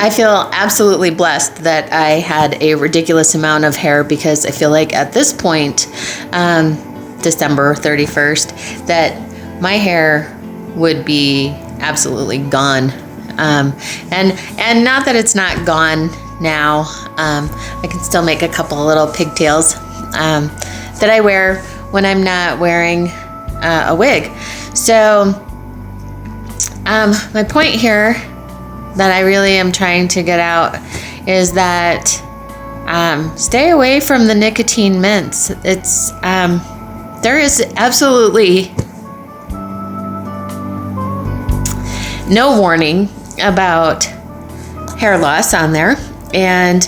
I feel absolutely blessed that I had a ridiculous amount of hair, because I feel like at this point, December 31st, that my hair would be absolutely gone. And not that it's not gone now. I can still make a couple little pigtails that I wear when I'm not wearing a wig. So my point here that I really am trying to get out is that stay away from the nicotine mints. It's there is absolutely no warning about hair loss on there, and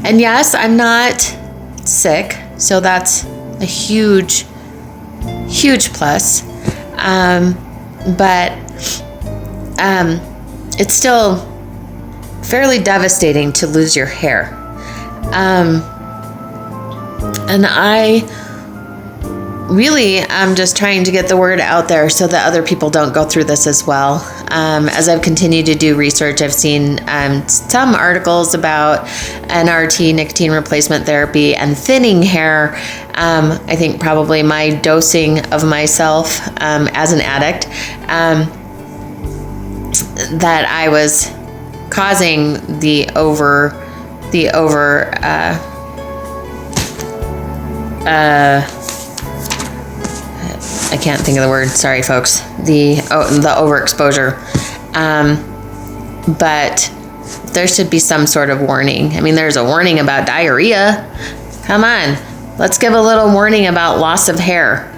yes, I'm not sick, so that's a huge plus. But it's still fairly devastating to lose your hair. And I really am just trying to get the word out there so that other people don't go through this as well. As I've continued to do research, I've seen some articles about NRT, nicotine replacement therapy, and thinning hair. I think probably my dosing of myself as an addict, that I was causing the I can't think of the word. Sorry, folks. The overexposure. But there should be some sort of warning. I mean, there's a warning about diarrhea. Come on. Let's give a little warning about loss of hair.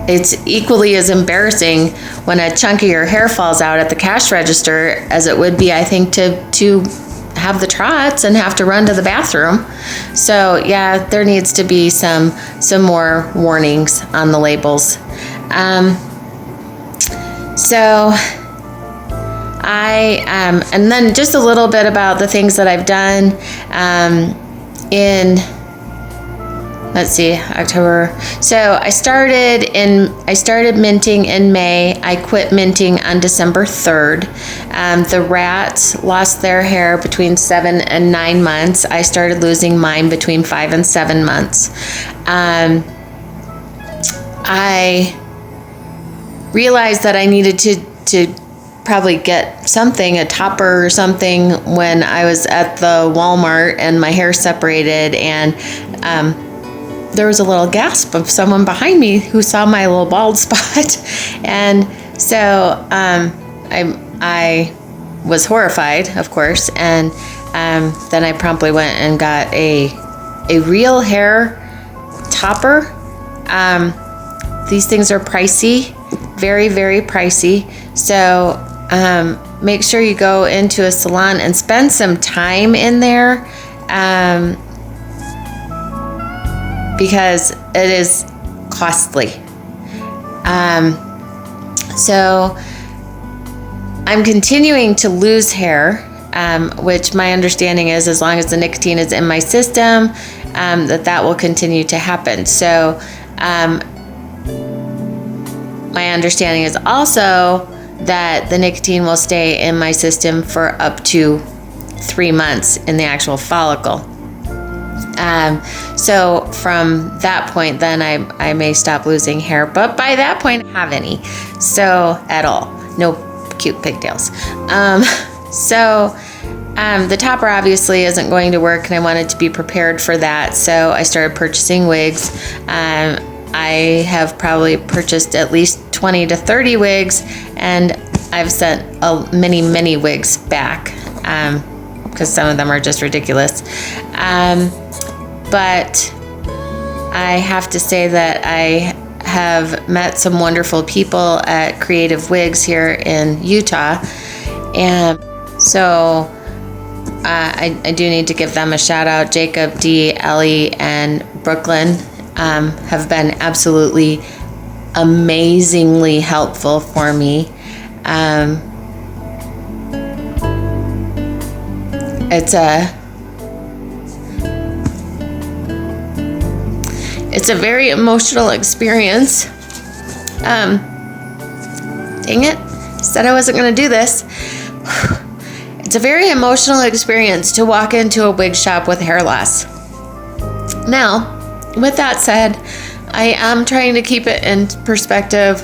It's equally as embarrassing when a chunk of your hair falls out at the cash register as it would be, I think, to have the trots and have to run to the bathroom. So yeah, there needs to be some more warnings on the labels. So I and then just a little bit about the things that I've done in, let's see, October. So I started minting in May. I quit minting on December 3rd. The rats lost their hair between 7 and 9 months. I started losing mine between 5 and 7 months. I realized that I needed to probably get something, a topper or something, when I was at the Walmart and my hair separated, and there was a little gasp of someone behind me who saw my little bald spot. And so I was horrified, of course, and then I promptly went and got a real hair topper. These things are pricey, very, very pricey. So make sure you go into a salon and spend some time in there, because it is costly. So I'm continuing to lose hair, which my understanding is, as long as the nicotine is in my system, that will continue to happen. So my understanding is also that the nicotine will stay in my system for up to 3 months in the actual follicle. So from that point, then I may stop losing hair, but by that point, I don't have any. So at all, no cute pigtails. The topper obviously isn't going to work, and I wanted to be prepared for that. So I started purchasing wigs. I have probably purchased at least 20 to 30 wigs, and I've sent many wigs back, because some of them are just ridiculous. But I have to say that I have met some wonderful people at Creative Wigs here in Utah. And so I do need to give them a shout out. Jacob, Dee, Ellie, and Brooklyn have been absolutely amazingly helpful for me. It's a very emotional experience. dang it, said I wasn't going to do this. It's a very emotional experience to walk into a wig shop with hair loss. Now, with that said, I am trying to keep it in perspective.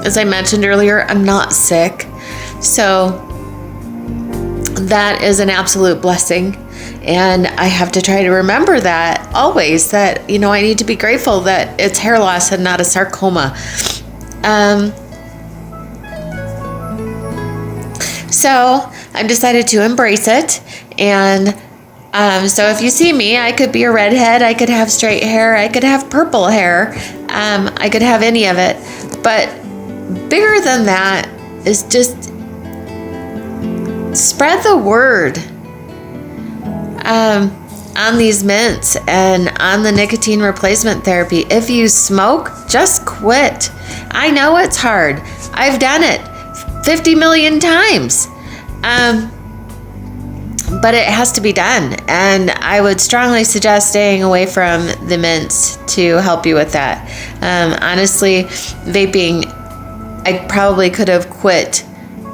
As I mentioned earlier, I'm not sick. So that is an absolute blessing. And I have to try to remember that always, that, you know, I need to be grateful that it's hair loss and not a sarcoma. So I've decided to embrace it. And so if you see me, I could be a redhead, I could have straight hair, I could have purple hair, I could have any of it. But bigger than that is just spread the word on these mints and on the nicotine replacement therapy. If you smoke, just quit. I know it's hard. I've done it 50 million times. But it has to be done. And I would strongly suggest staying away from the mints to help you with that. Honestly, vaping, I probably could have quit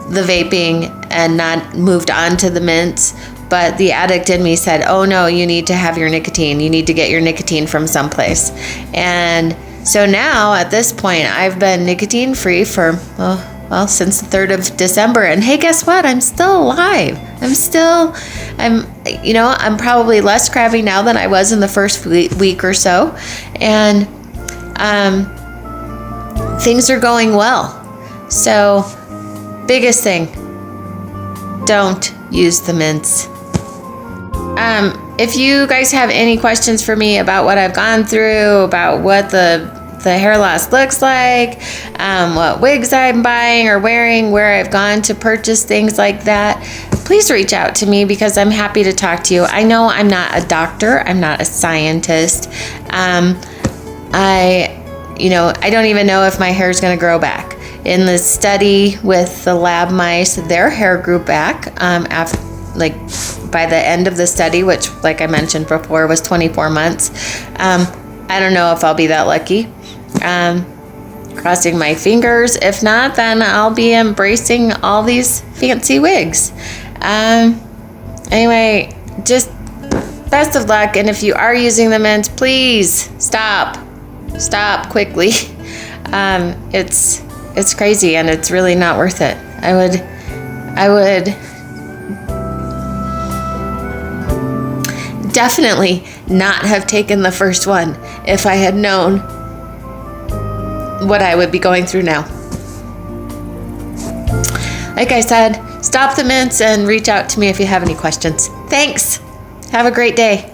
the vaping and not moved on to the mints. But the addict in me said, oh no, you need to have your nicotine. You need to get your nicotine from someplace. And so now at this point, I've been nicotine free for, since the 3rd of December. And hey, guess what? I'm still alive. I'm probably less crabby now than I was in the first week or so. And things are going well. So, biggest thing, don't use the mints. If you guys have any questions for me about what I've gone through, about what the hair loss looks like, what wigs I'm buying or wearing, where I've gone to purchase things like that, please reach out to me because I'm happy to talk to you. I know I'm not a doctor. I'm not a scientist. I don't even know if my hair is going to grow back. In the study with the lab mice, their hair grew back by the end of the study, which, like I mentioned before, was 24 months. I don't know if I'll be that lucky. Crossing my fingers. If not, then I'll be embracing all these fancy wigs. Anyway, just best of luck. And if you are using the mints, please stop quickly. It's crazy and it's really not worth it. I would definitely not have taken the first one if I had known what I would be going through now. Like I said, stop the mints and reach out to me if you have any questions. Thanks. Have a great day.